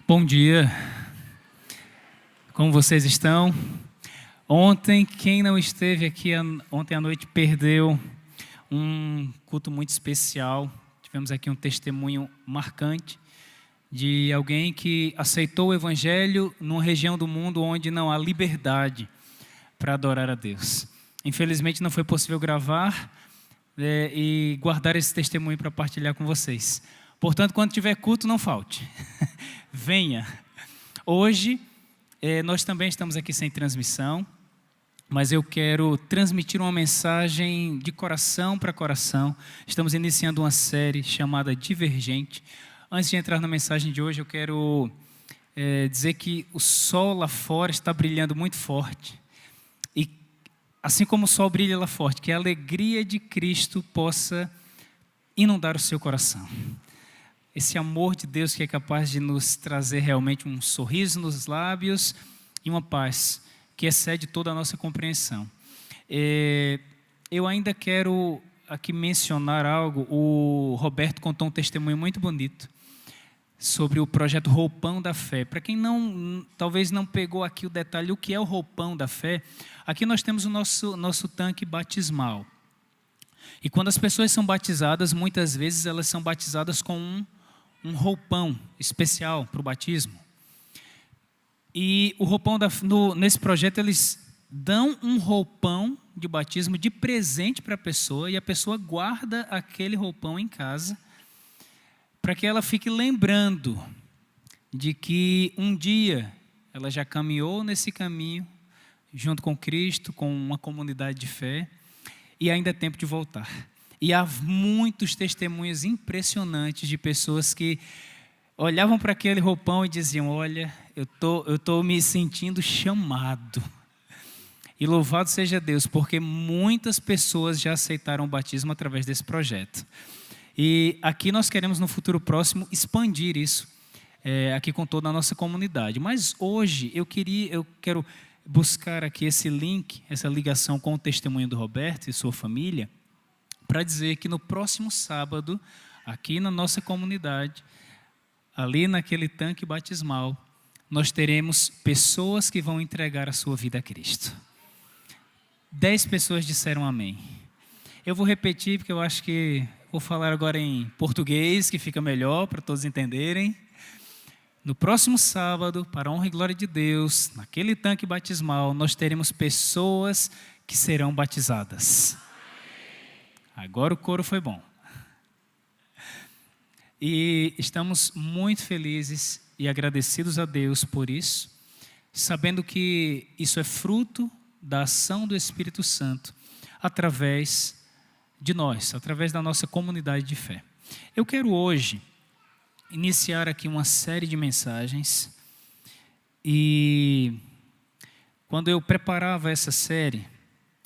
Bom dia, como vocês estão? Ontem, quem não esteve aqui ontem à noite perdeu um culto muito especial. Tivemos aqui um testemunho marcante de alguém que aceitou o Evangelho numa região do mundo onde não há liberdade para adorar a Deus. Infelizmente não foi possível gravar e guardar esse testemunho para partilhar com vocês. Portanto, quando tiver culto, não falte. Venha. Hoje, nós também estamos aqui sem transmissão, mas eu quero transmitir uma mensagem de coração para coração. Estamos iniciando uma série chamada Divergente. Antes de entrar na mensagem de hoje, eu quero dizer que o sol lá fora está brilhando muito forte. E assim como o sol brilha lá forte, que a alegria de Cristo possa inundar o seu coração. Esse amor de Deus que é capaz de nos trazer realmente um sorriso nos lábios e uma paz que excede toda a nossa compreensão. Eu ainda quero aqui mencionar algo. O Roberto contou um testemunho muito bonito sobre o projeto Roupão da Fé. Para quem talvez não pegou aqui o detalhe, o que é o Roupão da Fé, aqui nós temos o nosso tanque batismal. E quando as pessoas são batizadas, muitas vezes elas são batizadas com um roupão especial para o batismo. E o roupão nesse projeto eles dão um roupão de batismo de presente para a pessoa, e a pessoa guarda aquele roupão em casa para que ela fique lembrando de que um dia ela já caminhou nesse caminho junto com Cristo, com uma comunidade de fé, e ainda é tempo de voltar. E há muitos testemunhos impressionantes de pessoas que olhavam para aquele roupão e diziam: olha, eu tô me sentindo chamado. E louvado seja Deus, porque muitas pessoas já aceitaram o batismo através desse projeto. E aqui nós queremos, no futuro próximo, expandir isso aqui com toda a nossa comunidade. Mas hoje eu quero buscar aqui esse link, essa ligação com o testemunho do Roberto e sua família, para dizer que no próximo sábado, aqui na nossa comunidade, ali naquele tanque batismal, nós teremos pessoas que vão entregar a sua vida a Cristo. 10 pessoas disseram amém. Eu vou repetir, porque eu acho que vou falar agora em português, que fica melhor para todos entenderem. No próximo sábado, para a honra e glória de Deus, naquele tanque batismal, nós teremos pessoas que serão batizadas. Agora o coro foi bom. E estamos muito felizes e agradecidos a Deus por isso, sabendo que isso é fruto da ação do Espírito Santo através de nós, através da nossa comunidade de fé. Eu quero hoje iniciar aqui uma série de mensagens, e quando eu preparava essa série,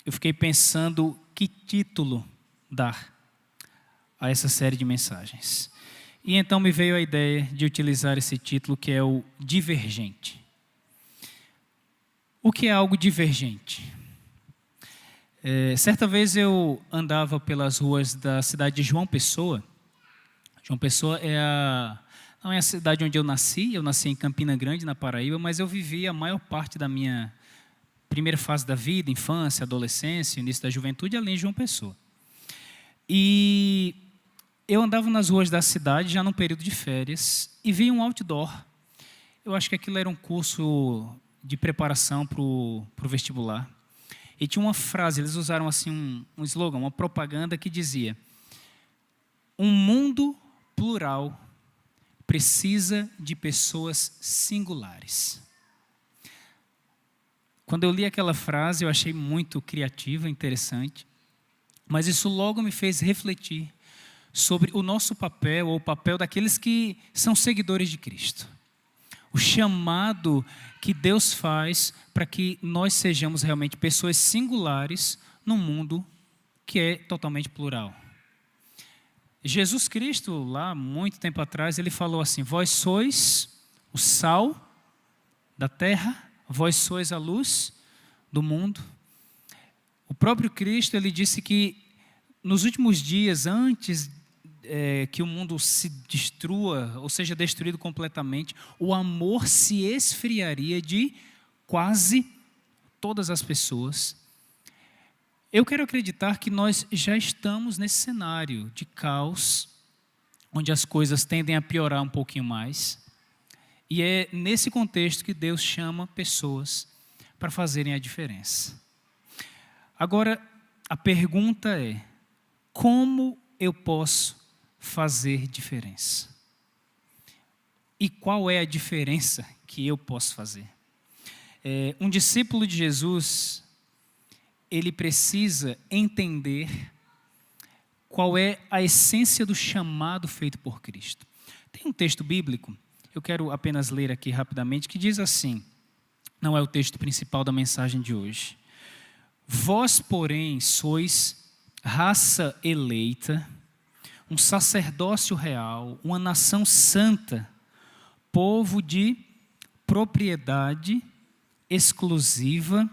eu fiquei pensando que título dar a essa série de mensagens. E então me veio a ideia de utilizar esse título, que é o Divergente. O que é algo divergente? Certa vez eu andava pelas ruas da cidade de João Pessoa. João Pessoa não é a cidade onde eu nasci em Campina Grande, na Paraíba, mas eu vivi a maior parte da minha primeira fase da vida, infância, adolescência, início da juventude, ali em João Pessoa. E eu andava nas ruas da cidade, já num período de férias, e vi um outdoor. Eu acho que aquilo era um curso de preparação para o vestibular. E tinha uma frase, eles usaram assim um slogan, uma propaganda que dizia: um mundo plural precisa de pessoas singulares. Quando eu li aquela frase, eu achei muito criativa, interessante, mas isso logo me fez refletir sobre o nosso papel, ou o papel daqueles que são seguidores de Cristo. O chamado que Deus faz para que nós sejamos realmente pessoas singulares num mundo que é totalmente plural. Jesus Cristo, lá muito tempo atrás, ele falou assim: vós sois o sal da terra, vós sois a luz do mundo. O próprio Cristo, ele disse que nos últimos dias, antes que o mundo se destrua, ou seja, destruído completamente, o amor se esfriaria de quase todas as pessoas. Eu quero acreditar que nós já estamos nesse cenário de caos, onde as coisas tendem a piorar um pouquinho mais. E é nesse contexto que Deus chama pessoas para fazerem a diferença. Agora, a pergunta é: como eu posso fazer diferença? E qual é a diferença que eu posso fazer? Um discípulo de Jesus, ele precisa entender qual é a essência do chamado feito por Cristo. Tem um texto bíblico, eu quero apenas ler aqui rapidamente, que diz assim, não é o texto principal da mensagem de hoje: vós, porém, sois raça eleita, um sacerdócio real, uma nação santa, povo de propriedade exclusiva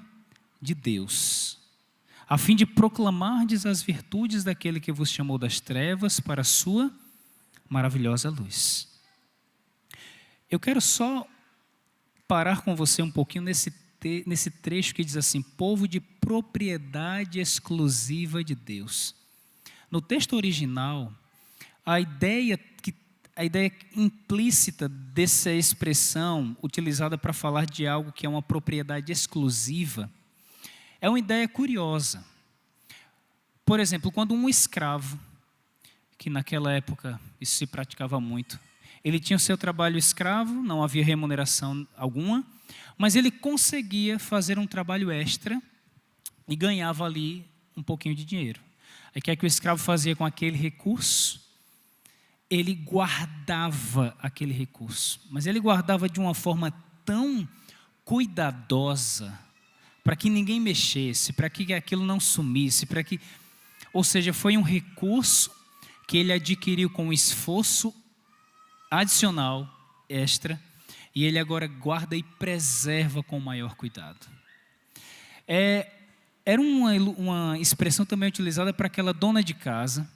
de Deus, a fim de proclamardes as virtudes daquele que vos chamou das trevas para a sua maravilhosa luz. Eu quero só parar com você um pouquinho nesse trecho que diz assim: povo de propriedade exclusiva de Deus. No texto original, a ideia implícita dessa expressão, utilizada para falar de algo que é uma propriedade exclusiva, é uma ideia curiosa. Por exemplo, quando um escravo, que naquela época isso se praticava muito, ele tinha o seu trabalho escravo, não havia remuneração alguma, mas ele conseguia fazer um trabalho extra e ganhava ali um pouquinho de dinheiro. Aí o que é que o escravo fazia com aquele recurso? Ele guardava aquele recurso, mas ele guardava de uma forma tão cuidadosa, para que ninguém mexesse, para que aquilo não sumisse, ou seja, foi um recurso que ele adquiriu com um esforço adicional, extra, e ele agora guarda e preserva com maior cuidado. Era uma expressão também utilizada para aquela dona de casa,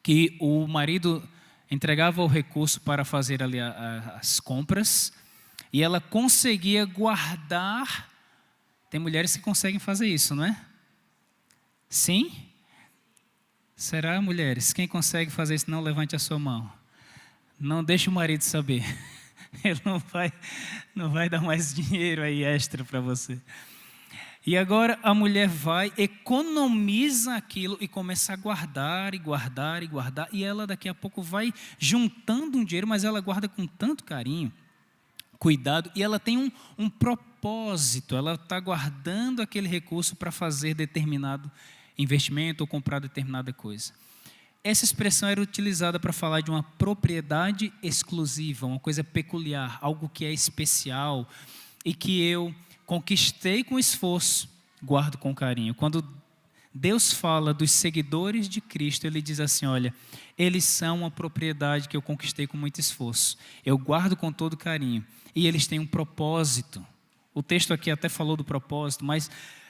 que o marido entregava o recurso para fazer ali as compras, e ela conseguia guardar. Tem mulheres que conseguem fazer isso, não é? Sim? Será, mulheres? Quem consegue fazer isso, não levante a sua mão. Não deixe o marido saber. Ele não vai dar mais dinheiro aí extra para você. E agora a mulher vai, economiza aquilo e começa a guardar, e guardar, e guardar. E ela daqui a pouco vai juntando um dinheiro, mas ela guarda com tanto carinho, cuidado. E ela tem um propósito, ela está guardando aquele recurso para fazer determinado investimento ou comprar determinada coisa. Essa expressão era utilizada para falar de uma propriedade exclusiva, uma coisa peculiar, algo que é especial e que eu conquistei com esforço, guardo com carinho. Quando Deus fala dos seguidores de Cristo, Ele diz assim: olha, eles são uma propriedade que eu conquistei com muito esforço. Eu guardo com todo carinho. E eles têm um propósito. O texto aqui até falou do propósito, mas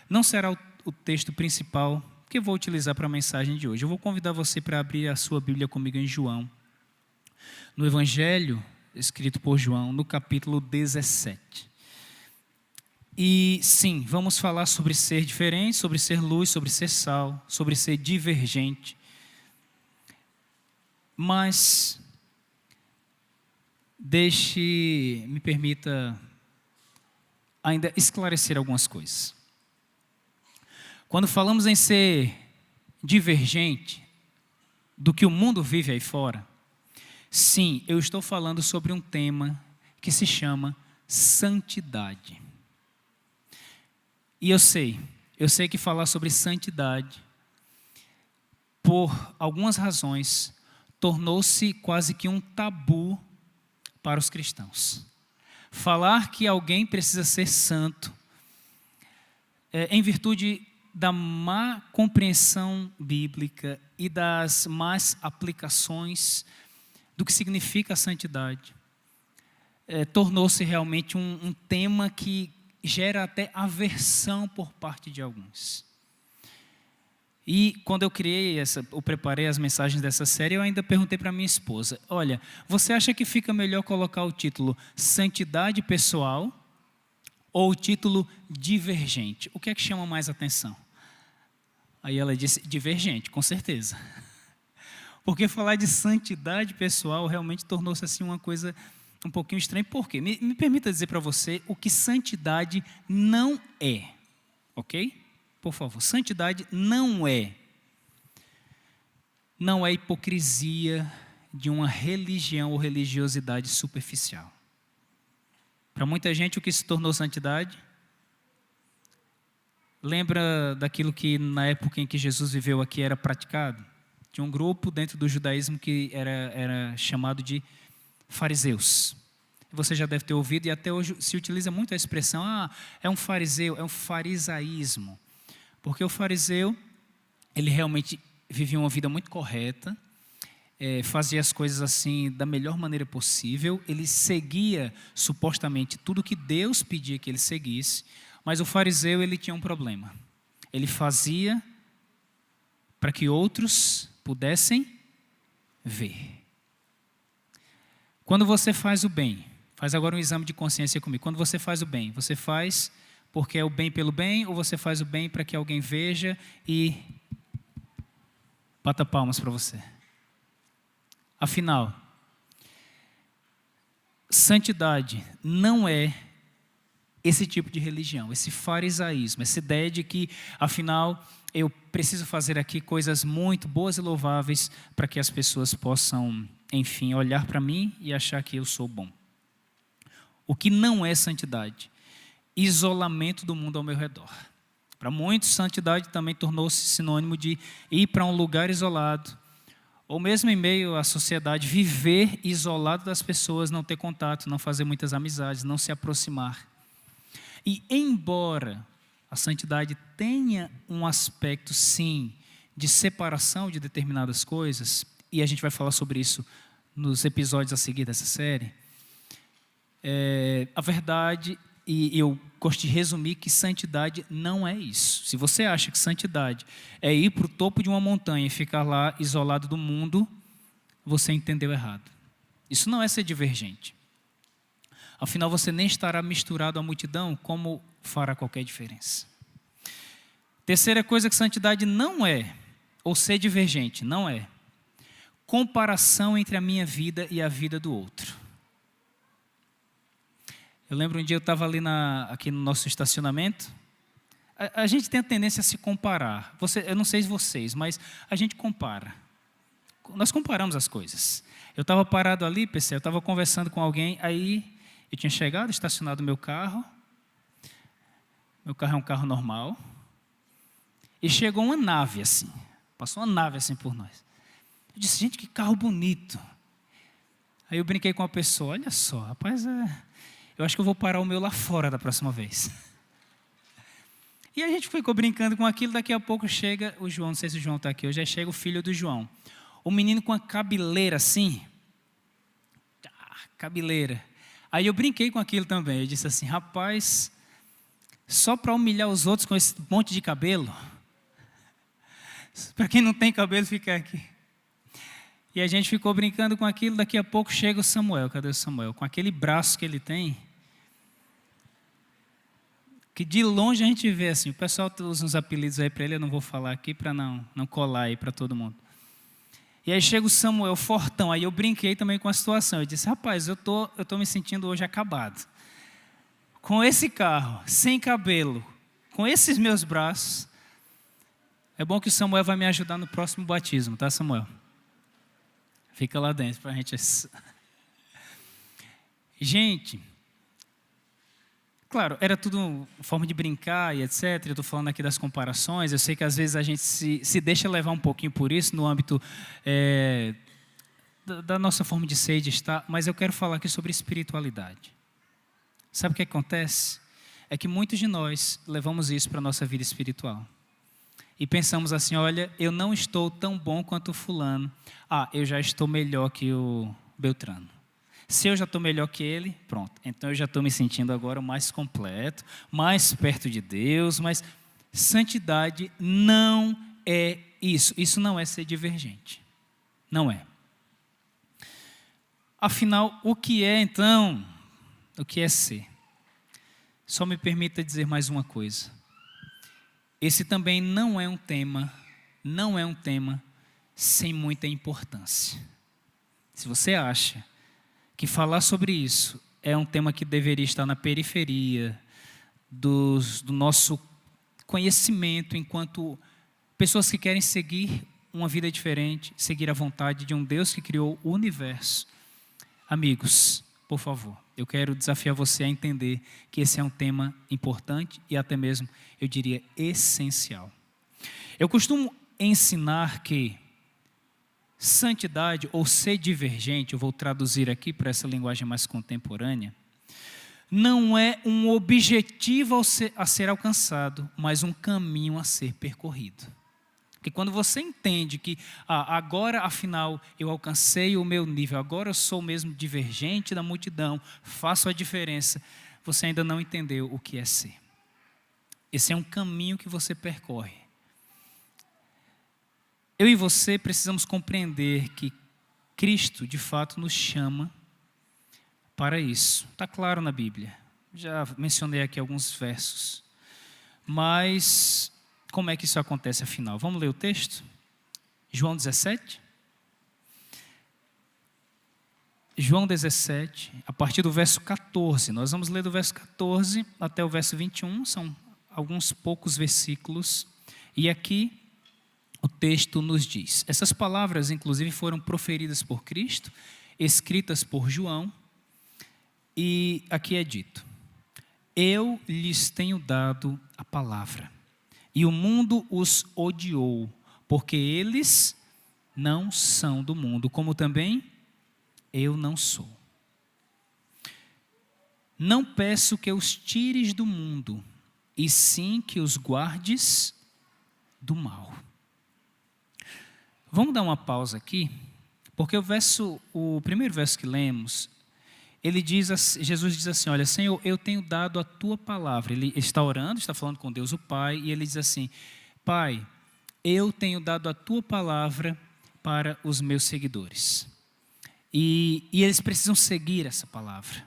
não será o texto principal que eu vou utilizar para a mensagem de hoje. Eu vou convidar você para abrir a sua Bíblia comigo em João. No Evangelho, escrito por João, no capítulo 17. E sim, vamos falar sobre ser diferente, sobre ser luz, sobre ser sal, sobre ser divergente. Mas me permita ainda esclarecer algumas coisas. Quando falamos em ser divergente do que o mundo vive aí fora, sim, eu estou falando sobre um tema que se chama santidade. E eu sei que falar sobre santidade, por algumas razões, tornou-se quase que um tabu para os cristãos. Falar que alguém precisa ser santo, em virtude da má compreensão bíblica e das más aplicações do que significa a santidade, tornou-se realmente um tema que gera até aversão por parte de alguns. E quando eu preparei as mensagens dessa série, eu ainda perguntei para minha esposa, olha, você acha que fica melhor colocar o título Santidade Pessoal ou o título Divergente? O que é que chama mais atenção? Aí ela disse, Divergente, com certeza. Porque falar de santidade pessoal realmente tornou-se assim uma coisa um pouquinho estranha. Por quê? Me permita dizer para você o que santidade não é, ok? Por favor, santidade não é hipocrisia de uma religião ou religiosidade superficial. Para muita gente, o que se tornou santidade? Lembra daquilo que na época em que Jesus viveu aqui era praticado? Tinha um grupo dentro do judaísmo que era chamado de fariseus. Você já deve ter ouvido, e até hoje se utiliza muito a expressão, é um fariseu, é um farisaísmo. Porque o fariseu, ele realmente vivia uma vida muito correta, fazia as coisas assim da melhor maneira possível, ele seguia supostamente tudo que Deus pedia que ele seguisse, mas o fariseu ele tinha um problema. Ele fazia para que outros pudessem ver. Quando você faz o bem, faz agora um exame de consciência comigo. Quando você faz o bem, você faz porque é o bem pelo bem, ou você faz o bem para que alguém veja e bata palmas para você? Afinal, santidade não é esse tipo de religião, esse farisaísmo, essa ideia de que, afinal, eu preciso fazer aqui coisas muito boas e louváveis para que as pessoas possam, enfim, olhar para mim e achar que eu sou bom. O que não é santidade? Isolamento do mundo ao meu redor. Para muitos, santidade também tornou-se sinônimo de ir para um lugar isolado, ou mesmo em meio à sociedade, viver isolado das pessoas, não ter contato, não fazer muitas amizades, não se aproximar. E embora a santidade tenha um aspecto, sim, de separação de determinadas coisas, e a gente vai falar sobre isso nos episódios a seguir dessa série, a verdade, e eu gosto de resumir que santidade não é isso. Se você acha que santidade é ir para o topo de uma montanha e ficar lá isolado do mundo, você entendeu errado. Isso não é ser divergente. Afinal, você nem estará misturado à multidão, como fará qualquer diferença. Terceira coisa que santidade não é, ou ser divergente, não é comparação entre a minha vida e a vida do outro. Eu lembro um dia eu estava ali aqui no nosso estacionamento. A gente tem a tendência a se comparar. Eu não sei vocês, mas a gente compara. Nós comparamos as coisas. Eu estava parado ali, eu estava conversando com alguém, aí eu tinha chegado, estacionado meu carro. Meu carro é um carro normal. E chegou uma nave assim. Passou uma nave assim por nós. Eu disse, gente, que carro bonito. Aí eu brinquei com a pessoa, olha só, rapaz, eu acho que eu vou parar o meu lá fora da próxima vez. E a gente ficou brincando com aquilo, daqui a pouco chega o João, não sei se o João está aqui hoje, aí chega o filho do João. O menino com a cabeleira assim, cabeleira. Aí eu brinquei com aquilo também, eu disse assim, rapaz, só para humilhar os outros com esse monte de cabelo, para quem não tem cabelo fica aqui. E a gente ficou brincando com aquilo, daqui a pouco chega o Samuel, cadê o Samuel? Com aquele braço que ele tem, que de longe a gente vê assim, o pessoal usa uns apelidos aí para ele, eu não vou falar aqui para não colar aí para todo mundo. E aí chega o Samuel, fortão, aí eu brinquei também com a situação, eu disse, rapaz, eu tô me sentindo hoje acabado. Com esse carro, sem cabelo, com esses meus braços, é bom que o Samuel vai me ajudar no próximo batismo, tá, Samuel? Fica lá dentro para a gente... Gente, claro, era tudo forma de brincar e etc. Eu estou falando aqui das comparações. Eu sei que às vezes a gente se deixa levar um pouquinho por isso no âmbito da nossa forma de ser e de estar, mas eu quero falar aqui sobre espiritualidade. Sabe o que acontece? É que muitos de nós levamos isso para a nossa vida espiritual. E pensamos assim, olha, eu não estou tão bom quanto o fulano. Eu já estou melhor que o Beltrano. Se eu já estou melhor que ele, pronto. Então eu já estou me sentindo agora mais completo, mais perto de Deus. Mas santidade não é isso. Isso não é ser divergente. Não é. Afinal, o que é então? O que é ser? Só me permita dizer mais uma coisa. Esse também não é um tema sem muita importância. Se você acha que falar sobre isso é um tema que deveria estar na periferia do nosso conhecimento enquanto pessoas que querem seguir uma vida diferente, seguir a vontade de um Deus que criou o universo. Amigos, por favor, eu quero desafiar você a entender que esse é um tema importante e até mesmo, eu diria, essencial. Eu costumo ensinar que santidade ou ser divergente, eu vou traduzir aqui para essa linguagem mais contemporânea, não é um objetivo a ser alcançado, mas um caminho a ser percorrido. Porque quando você entende que agora, afinal, eu alcancei o meu nível, agora eu sou mesmo divergente da multidão, faço a diferença, você ainda não entendeu o que é ser. Esse é um caminho que você percorre. Eu e você precisamos compreender que Cristo, de fato, nos chama para isso. Está claro na Bíblia. Já mencionei aqui alguns versos. Mas como é que isso acontece afinal? Vamos ler o texto? João 17. João 17, a partir do verso 14. Nós vamos ler do verso 14 até o verso 21. São alguns poucos versículos. E aqui o texto nos diz. Essas palavras, inclusive, foram proferidas por Cristo, escritas por João. E aqui é dito: eu lhes tenho dado a palavra, e o mundo os odiou, porque eles não são do mundo, como também eu não sou. Não peço que os tires do mundo, e sim que os guardes do mal. Vamos dar uma pausa aqui, porque o primeiro verso que lemos, Jesus diz assim: olha, Senhor, eu tenho dado a tua palavra. Ele está orando, está falando com Deus o Pai, e ele diz assim: Pai, eu tenho dado a tua palavra para os meus seguidores. E eles precisam seguir essa palavra.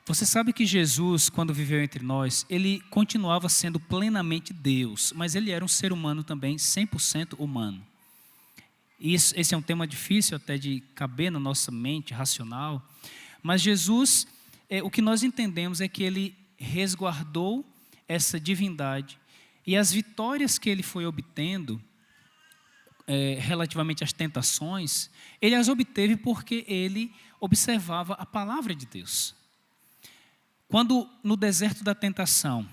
Você sabe que Jesus, quando viveu entre nós, ele continuava sendo plenamente Deus, mas ele era um ser humano também, 100% humano. Esse é um tema difícil até de caber na nossa mente racional, mas Jesus, o que nós entendemos é que ele resguardou essa divindade e as vitórias que ele foi obtendo relativamente às tentações, ele as obteve porque ele observava a palavra de Deus. Quando no deserto da tentação,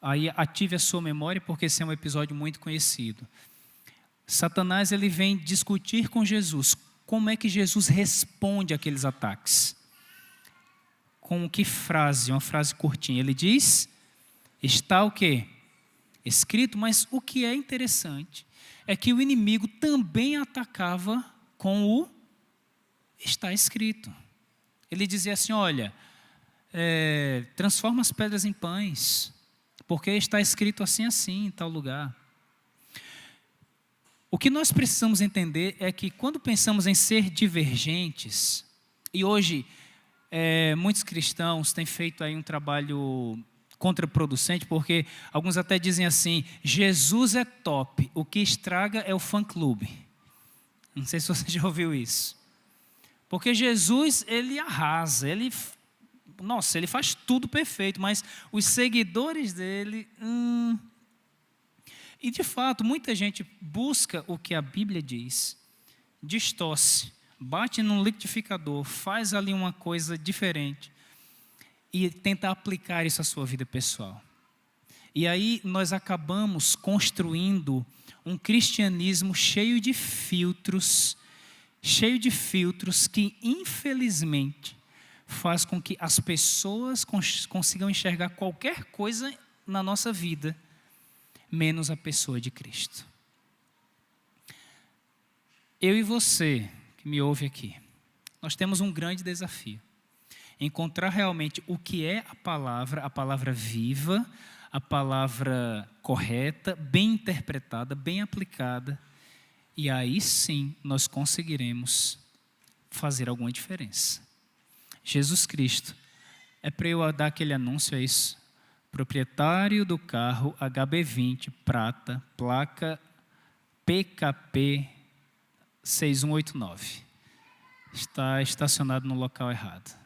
aí ative a sua memória porque esse é um episódio muito conhecido, Satanás ele vem discutir com Jesus como é que Jesus responde àqueles ataques. Com que frase? Uma frase curtinha. Ele diz, está o quê? Escrito, mas o que é interessante é que o inimigo também atacava com o está escrito. Ele dizia assim, olha, transforma as pedras em pães, porque está escrito assim, assim, em tal lugar. O que nós precisamos entender é que quando pensamos em ser divergentes, e hoje muitos cristãos têm feito aí um trabalho contraproducente, porque alguns até dizem assim, Jesus é top, o que estraga é o fã-clube. Não sei se você já ouviu isso. Porque Jesus, ele arrasa, ele faz tudo perfeito, mas os seguidores dele... E de fato, muita gente busca o que a Bíblia diz, distorce, bate num liquidificador, faz ali uma coisa diferente e tenta aplicar isso à sua vida pessoal. E aí nós acabamos construindo um cristianismo cheio de filtros que infelizmente faz com que as pessoas consigam enxergar qualquer coisa na nossa vida, menos a pessoa de Cristo. Eu e você, que me ouve aqui, nós temos um grande desafio. Encontrar realmente o que é a palavra viva, a palavra correta, bem interpretada, bem aplicada, e aí sim nós conseguiremos fazer alguma diferença. Jesus Cristo, é para eu dar aquele anúncio, é isso? Proprietário do carro HB20 prata, placa PKP 6189. Está estacionado no local errado.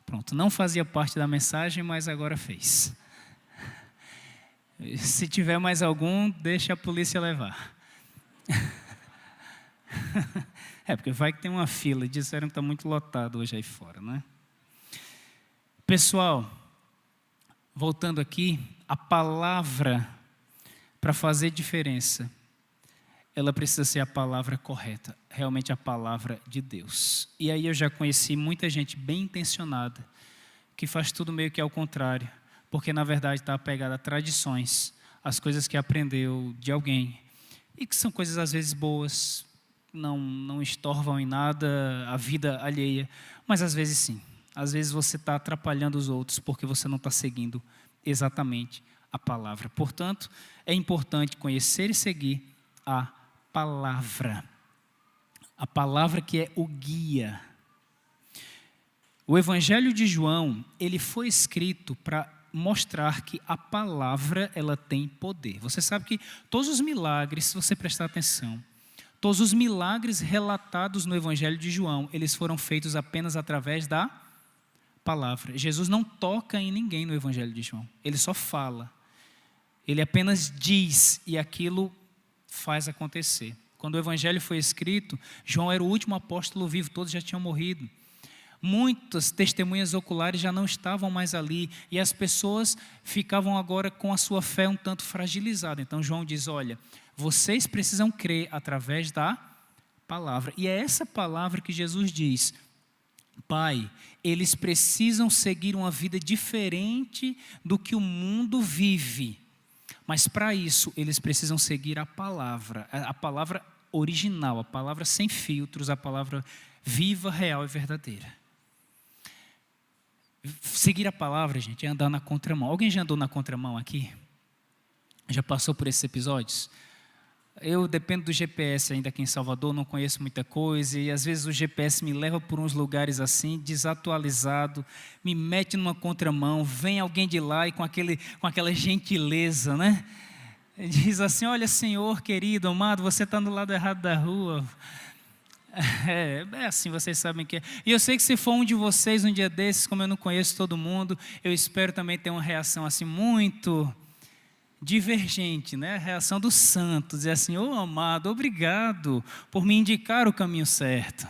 Pronto, não fazia parte da mensagem, mas agora fez. Se tiver mais algum, deixa a polícia levar. Porque vai que tem uma fila, disseram que está muito lotado hoje aí fora, né? Pessoal, voltando aqui, a palavra para fazer diferença, ela precisa ser a palavra correta, realmente a palavra de Deus. E aí eu já conheci muita gente bem intencionada, que faz tudo meio que ao contrário, porque na verdade está apegada a tradições, as coisas que aprendeu de alguém, e que são coisas às vezes boas, não estorvam em nada a vida alheia, mas às vezes sim. Às vezes você está atrapalhando os outros porque você não está seguindo exatamente a palavra. Portanto, é importante conhecer e seguir a palavra. A palavra que é o guia. O Evangelho de João, ele foi escrito para mostrar que a palavra, ela tem poder. Você sabe que todos os milagres, se você prestar atenção, todos os milagres relatados no Evangelho de João, eles foram feitos apenas através da palavra. Jesus não toca em ninguém no Evangelho de João. Ele só fala. Ele apenas diz e aquilo faz acontecer. Quando o Evangelho foi escrito, João era o último apóstolo vivo, todos já tinham morrido. Muitas testemunhas oculares já não estavam mais ali e as pessoas ficavam agora com a sua fé um tanto fragilizada. Então João diz, olha, vocês precisam crer através da palavra. E é essa palavra que Jesus diz, Pai, eles precisam seguir uma vida diferente do que o mundo vive. Mas para isso, eles precisam seguir a palavra original, a palavra sem filtros, a palavra viva, real e verdadeira. Seguir a palavra, gente, é andar na contramão. Alguém já andou na contramão aqui? Já passou por esses episódios? Eu dependo do GPS ainda aqui em Salvador, não conheço muita coisa e às vezes o GPS me leva por uns lugares assim, desatualizado, me mete numa contramão, vem alguém de lá e com aquela gentileza, né? Diz assim, olha senhor querido, amado, você está no lado errado da rua. É assim, vocês sabem que é. E eu sei que se for um de vocês um dia desses, como eu não conheço todo mundo, eu espero também ter uma reação assim muito divergente, né? A reação do santo, dizer assim, ô amado, obrigado por me indicar o caminho certo.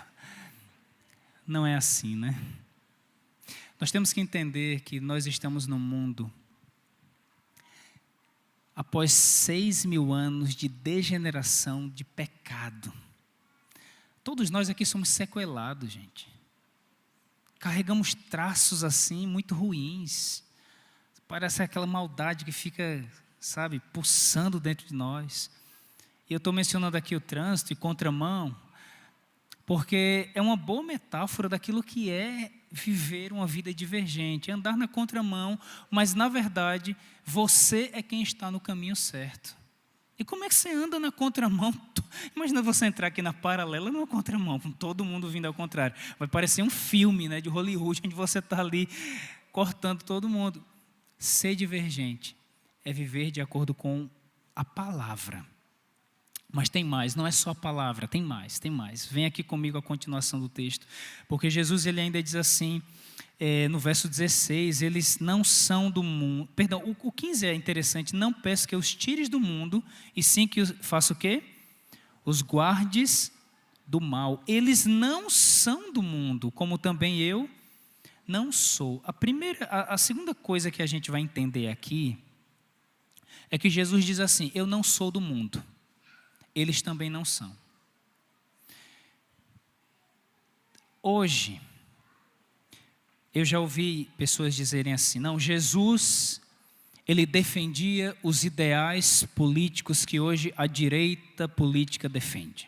Não é assim, né? Nós temos que entender que nós estamos num mundo após 6.000 anos de degeneração, de pecado. Todos nós aqui somos sequelados, gente. Carregamos traços assim, muito ruins. Parece aquela maldade que fica, sabe, pulsando dentro de nós. E eu estou mencionando aqui o trânsito e contramão, porque é uma boa metáfora daquilo que é viver uma vida divergente, andar na contramão, mas na verdade, você é quem está no caminho certo. E como é que você anda na contramão? Imagina você entrar aqui na paralela numa contramão, com todo mundo vindo ao contrário. Vai parecer um filme, né, de Hollywood, onde você está ali cortando todo mundo. Ser divergente é viver de acordo com a palavra. Mas tem mais, não é só a palavra, tem mais. Vem aqui comigo a continuação do texto. Porque Jesus ele ainda diz assim, no verso 16, eles não são do mundo. Perdão, o 15 é interessante, não peço que os tires do mundo, e sim que faça o quê? Os guardes do mal. Eles não são do mundo, como também eu não sou. A segunda coisa que a gente vai entender aqui é que Jesus diz assim, eu não sou do mundo, eles também não são. Hoje, eu já ouvi pessoas dizerem assim, não, Jesus, ele defendia os ideais políticos que hoje a direita política defende.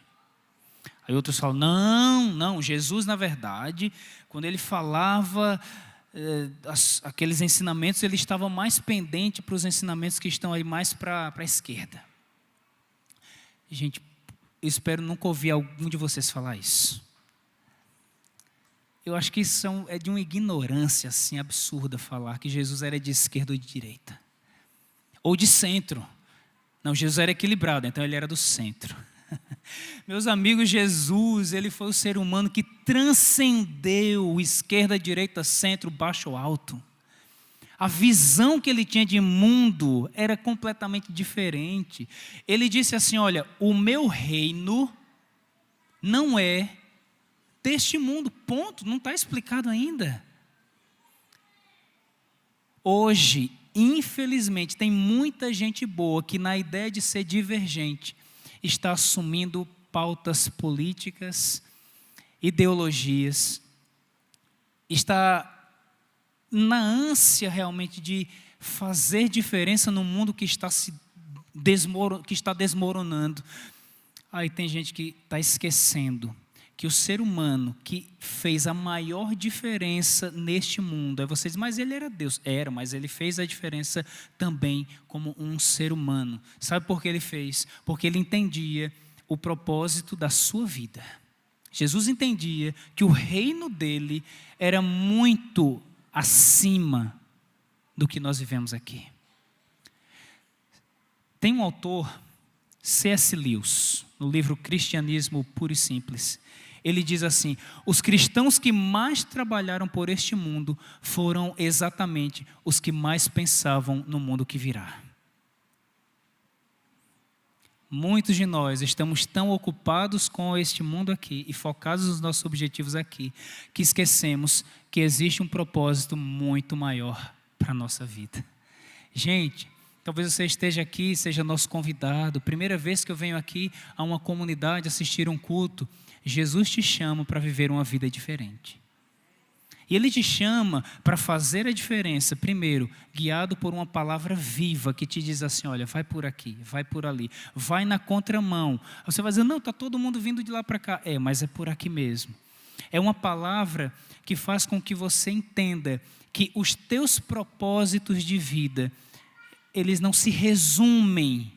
Aí outros falam, não, Jesus na verdade, quando ele falava aqueles ensinamentos, ele estava mais pendente para os ensinamentos que estão aí mais para a esquerda. Gente, eu espero nunca ouvir algum de vocês falar isso. Eu acho que isso é de uma ignorância assim, absurda falar que Jesus era de esquerda ou de direita. Ou de centro. Não, Jesus era equilibrado, então ele era do centro. Meus amigos, Jesus, ele foi o ser humano que transcendeu esquerda, direita, centro, baixo ou alto. A visão que ele tinha de mundo era completamente diferente. Ele disse assim, olha, o meu reino não é deste mundo, ponto, não está explicado ainda. Hoje, infelizmente, tem muita gente boa que na ideia de ser divergente, está assumindo pautas políticas, ideologias, está na ânsia realmente de fazer diferença no mundo que está desmoronando. Aí tem gente que está esquecendo que o ser humano que fez a maior diferença neste mundo, aí você diz, mas ele era Deus. Era, mas ele fez a diferença também como um ser humano. Sabe por que ele fez? Porque ele entendia o propósito da sua vida. Jesus entendia que o reino dele era muito acima do que nós vivemos aqui. Tem um autor, C.S. Lewis, no livro Cristianismo Puro e Simples. Ele diz assim, os cristãos que mais trabalharam por este mundo foram exatamente os que mais pensavam no mundo que virá. Muitos de nós estamos tão ocupados com este mundo aqui e focados nos nossos objetivos aqui, que esquecemos que existe um propósito muito maior para a nossa vida. Gente, talvez você esteja aqui, seja nosso convidado, primeira vez que eu venho aqui a uma comunidade assistir um culto, Jesus te chama para viver uma vida diferente. E Ele te chama para fazer a diferença, primeiro, guiado por uma palavra viva que te diz assim, olha, vai por aqui, vai por ali, vai na contramão. Você vai dizer, não, está todo mundo vindo de lá para cá. Mas é por aqui mesmo. É uma palavra que faz com que você entenda que os teus propósitos de vida, eles não se resumem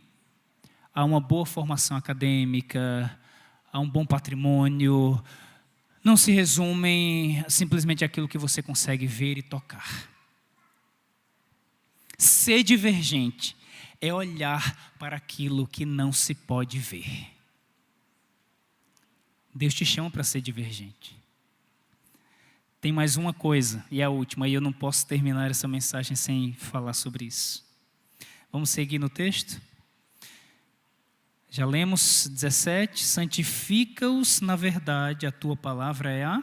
a uma boa formação acadêmica, a um bom patrimônio, não se resumem simplesmente àquilo que você consegue ver e tocar. Ser divergente é olhar para aquilo que não se pode ver. Deus te chama para ser divergente. Tem mais uma coisa, e a última, e eu não posso terminar essa mensagem sem falar sobre isso. Vamos seguir no texto? Já lemos 17, santifica-os na verdade, a tua palavra é a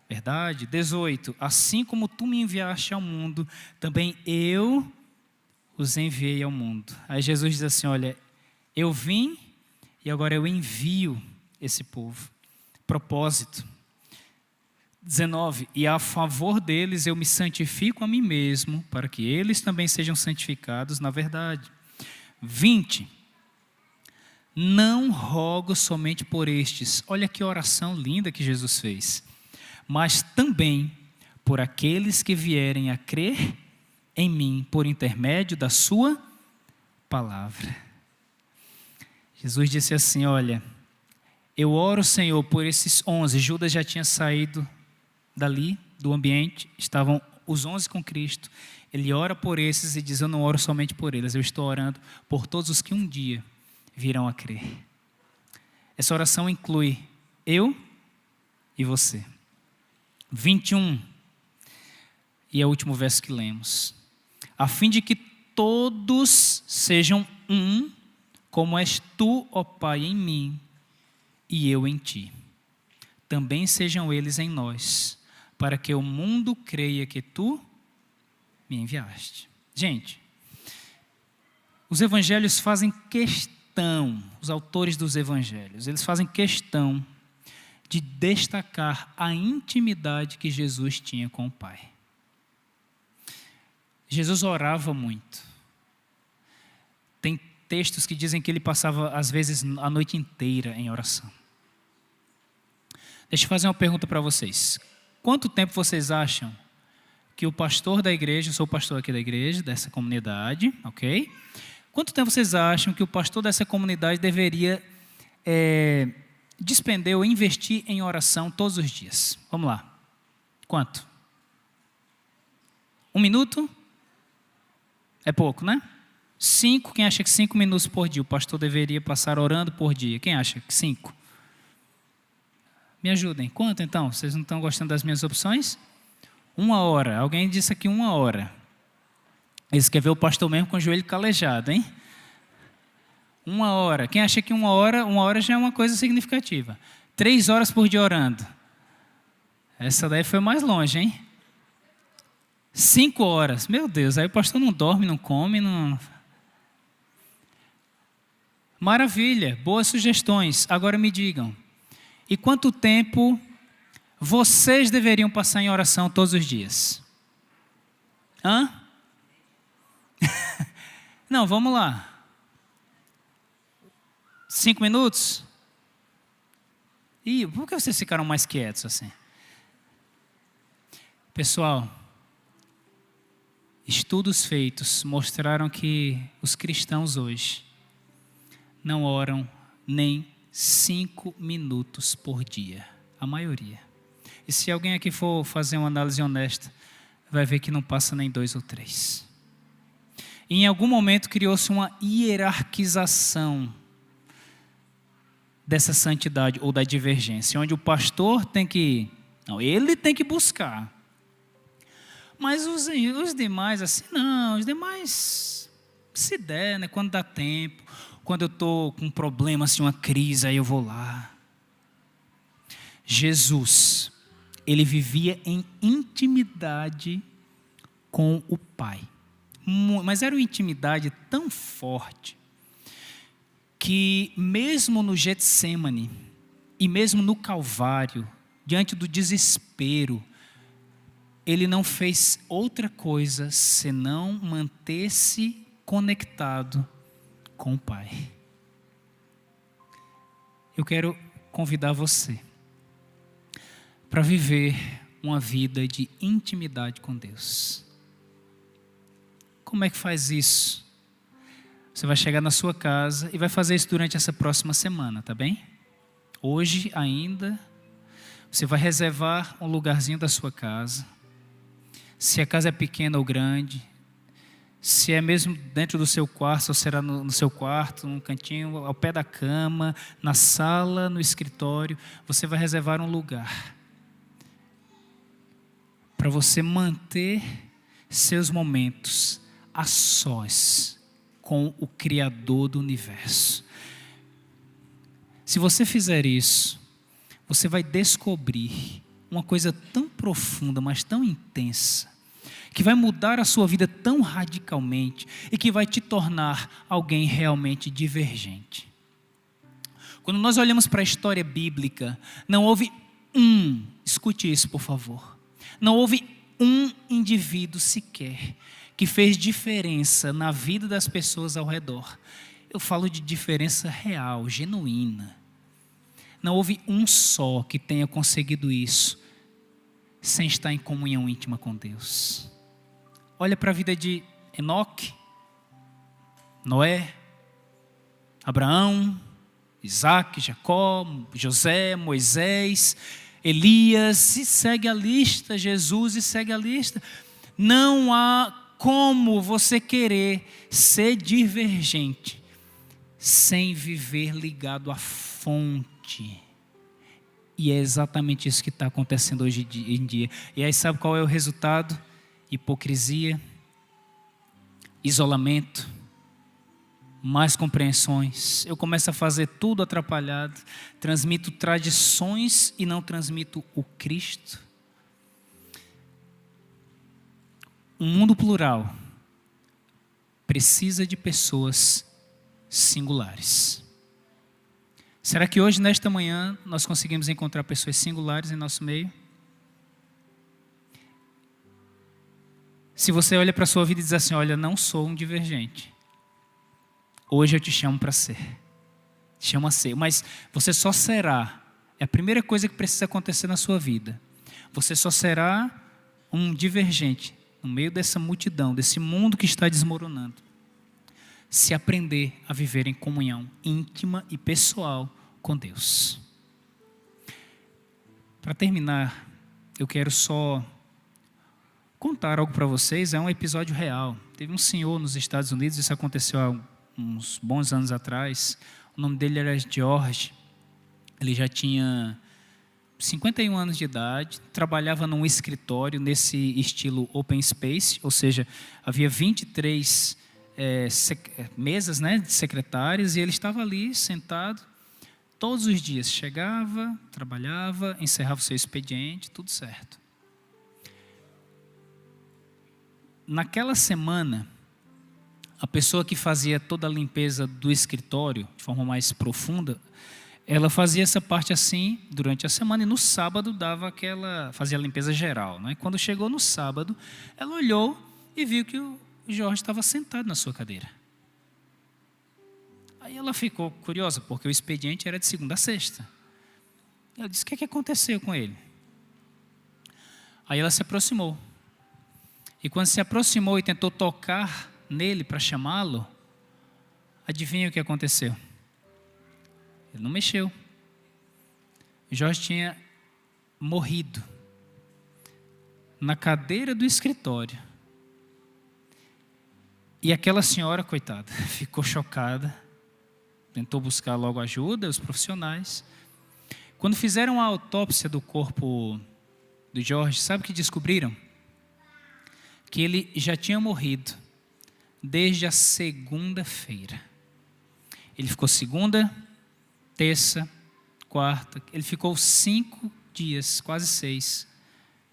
verdade. 18, assim como tu me enviaste ao mundo, também eu os enviei ao mundo. Aí Jesus diz assim, olha, eu vim e agora eu envio esse povo. Propósito. 19, e a favor deles eu me santifico a mim mesmo, para que eles também sejam santificados na verdade. 20, não rogo somente por estes, olha que oração linda que Jesus fez, mas também por aqueles que vierem a crer em mim, por intermédio da sua palavra. Jesus disse assim, olha, eu oro, Senhor, por esses 11, Judas já tinha saído dali, do ambiente, estavam os 11 com Cristo, ele ora por esses e diz, eu não oro somente por eles, eu estou orando por todos os que um dia virão a crer. Essa oração inclui eu e você. 21, e é o último verso que lemos. A fim de que todos sejam um, como és tu, ó Pai, em mim, e eu em ti. Também sejam eles em nós, para que o mundo creia que tu me enviaste. Gente, os evangelhos fazem questão, os autores dos evangelhos, eles fazem questão de destacar a intimidade que Jesus tinha com o Pai. Jesus orava muito. Tem textos que dizem que ele passava, às vezes, a noite inteira em oração. Deixa eu fazer uma pergunta para vocês. Quanto tempo vocês acham que o pastor da igreja, eu sou o pastor aqui da igreja, dessa comunidade, ok? Quanto tempo vocês acham que o pastor dessa comunidade deveria despender ou investir em oração todos os dias? Vamos lá. Quanto? 1 minuto? É pouco, né? 5, quem acha que 5 minutos por dia o pastor deveria passar orando por dia? Quem acha que 5? Me ajudem. Quanto então? Vocês não estão gostando das minhas opções? 1 hora. Alguém disse aqui 1 hora. Eles querem ver o pastor mesmo com o joelho calejado, hein? 1 hora. Quem acha que 1 hora já é uma coisa significativa. 3 horas por dia orando. Essa daí foi mais longe, hein? 5 horas. Meu Deus, aí o pastor não dorme, não come, não... Maravilha, boas sugestões. Agora me digam, e quanto tempo vocês deveriam passar em oração todos os dias? Hã? Não, vamos lá. 5 minutos? Ih, por que vocês ficaram mais quietos assim? Pessoal, estudos feitos mostraram que os cristãos hoje não oram nem 5 minutos por dia, a maioria. E se alguém aqui for fazer uma análise honesta, vai ver que não passa nem 2 ou 3. E em algum momento criou-se uma hierarquização dessa santidade ou da divergência, onde o pastor tem que... Não, ele tem que buscar. Mas os demais, assim, não, os demais, se der, né, quando dá tempo, quando eu estou com um problema, assim, uma crise, aí eu vou lá. Jesus, ele vivia em intimidade com o Pai. Mas era uma intimidade tão forte que mesmo no Getsêmani e mesmo no Calvário, diante do desespero, ele não fez outra coisa senão manter-se conectado com o Pai. Eu quero convidar você para viver uma vida de intimidade com Deus. Como é que faz isso? Você vai chegar na sua casa e vai fazer isso durante essa próxima semana, tá bem? Hoje ainda, você vai reservar um lugarzinho da sua casa. Se a casa é pequena ou grande, se é mesmo dentro do seu quarto, ou será no seu quarto, num cantinho, ao pé da cama, na sala, no escritório, você vai reservar um lugar para você manter seus momentos a sós com o Criador do universo. Se você fizer isso, você vai descobrir uma coisa tão profunda, mas tão intensa, que vai mudar a sua vida tão radicalmente e que vai te tornar alguém realmente divergente. Quando nós olhamos para a história bíblica, não houve escute isso por favor, não houve um indivíduo sequer que fez diferença na vida das pessoas ao redor. Eu falo de diferença real, genuína. Não houve um só que tenha conseguido isso sem estar em comunhão íntima com Deus. Olha para a vida de Enoque, Noé, Abraão, Isaac, Jacó, José, Moisés, Elias, e segue a lista, Jesus, e segue a lista. Não há como você querer ser divergente sem viver ligado à fonte. E é exatamente isso que está acontecendo hoje em dia. E aí sabe qual é o resultado? Hipocrisia, isolamento, mais compreensões. Eu começo a fazer tudo atrapalhado, transmito tradições e não transmito o Cristo. Um mundo plural precisa de pessoas singulares. Será que hoje, nesta manhã, nós conseguimos encontrar pessoas singulares em nosso meio? Se você olha para a sua vida e diz assim, olha, não sou um divergente. Hoje eu te chamo para ser. Te chamo a ser. Mas você só será. É a primeira coisa que precisa acontecer na sua vida. Você só será um divergente no meio dessa multidão, desse mundo que está desmoronando, se aprender a viver em comunhão íntima e pessoal com Deus. Para terminar, eu quero só contar algo para vocês. É um episódio real. Teve um senhor nos Estados Unidos, isso aconteceu há uns bons anos atrás. O nome dele era George. Ele já tinha 51 anos de idade, trabalhava num escritório nesse estilo open space, ou seja, havia 23 mesas, né, de secretários, e ele estava ali sentado todos os dias. Chegava, trabalhava, encerrava o seu expediente, tudo certo. Naquela semana, a pessoa que fazia toda a limpeza do escritório, de forma mais profunda, ela fazia essa parte assim durante a semana, e no sábado fazia a limpeza geral, né? Quando chegou no sábado, ela olhou e viu que o Jorge estava sentado na sua cadeira. Aí ela ficou curiosa, porque o expediente era de segunda a sexta. Ela disse: o que é que aconteceu com ele? Aí ela se aproximou. E quando se aproximou e tentou tocar nele para chamá-lo, adivinha o que aconteceu? Ele não mexeu. Jorge tinha morrido na cadeira do escritório. E aquela senhora, coitada, ficou chocada, tentou buscar logo ajuda, os profissionais. Quando fizeram a autópsia do corpo do Jorge, sabe o que descobriram? Que ele já tinha morrido desde a segunda-feira. Ele ficou segunda, terça, quarta, ele ficou 5 dias, quase 6,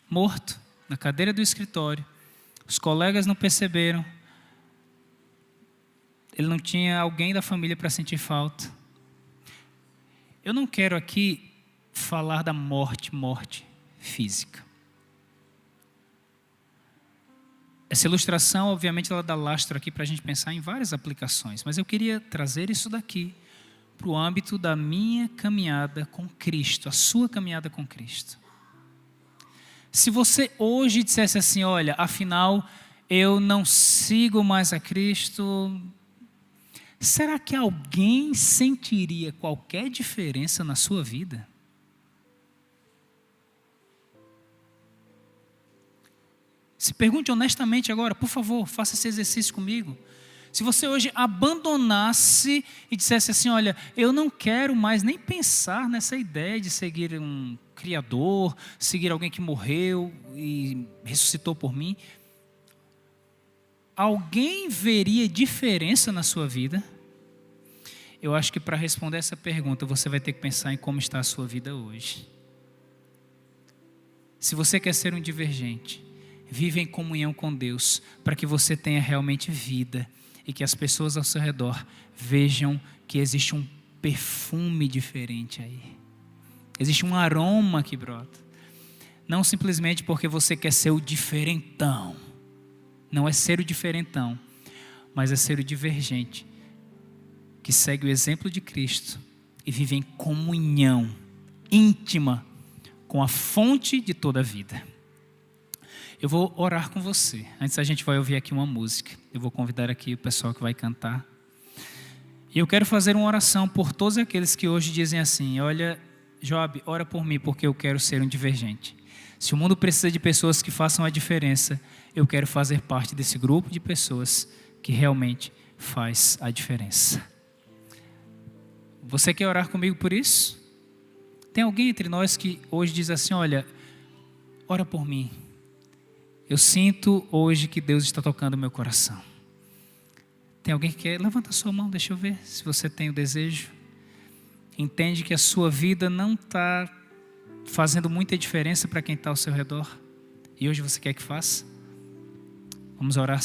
morto na cadeira do escritório. Os colegas não perceberam. Ele não tinha alguém da família para sentir falta. Eu não quero aqui falar da morte física. Essa ilustração, obviamente, ela dá lastro aqui para a gente pensar em várias aplicações, mas eu queria trazer isso daqui para o âmbito da minha caminhada com Cristo, a sua caminhada com Cristo. Se você hoje dissesse assim: olha, afinal, eu não sigo mais a Cristo, será que alguém sentiria qualquer diferença na sua vida? Se pergunte honestamente agora, por favor, faça esse exercício comigo. Se você hoje abandonasse e dissesse assim: olha, eu não quero mais nem pensar nessa ideia de seguir um Criador, seguir alguém que morreu e ressuscitou por mim, alguém veria diferença na sua vida? Eu acho que para responder essa pergunta, você vai ter que pensar em como está a sua vida hoje. Se você quer ser um divergente, vive em comunhão com Deus, para que você tenha realmente vida e que as pessoas ao seu redor vejam que existe um perfume diferente aí. Existe um aroma que brota. Não simplesmente porque você quer ser o diferentão. Não é ser o diferentão, mas é ser o divergente, que segue o exemplo de Cristo e vive em comunhão íntima com a fonte de toda a vida. Eu vou orar com você. Antes a gente vai ouvir aqui uma música. Eu vou convidar aqui o pessoal que vai cantar. E eu quero fazer uma oração por todos aqueles que hoje dizem assim: olha, Job, ora por mim porque eu quero ser um divergente. Se o mundo precisa de pessoas que façam a diferença, eu quero fazer parte desse grupo de pessoas que realmente faz a diferença. Você quer orar comigo por isso? Tem alguém entre nós que hoje diz assim: olha, ora por mim. Eu sinto hoje que Deus está tocando o meu coração. Tem alguém que quer? Levanta a sua mão, deixa eu ver se você tem o desejo. Entende que a sua vida não está fazendo muita diferença para quem está ao seu redor. E hoje você quer que faça? Vamos orar.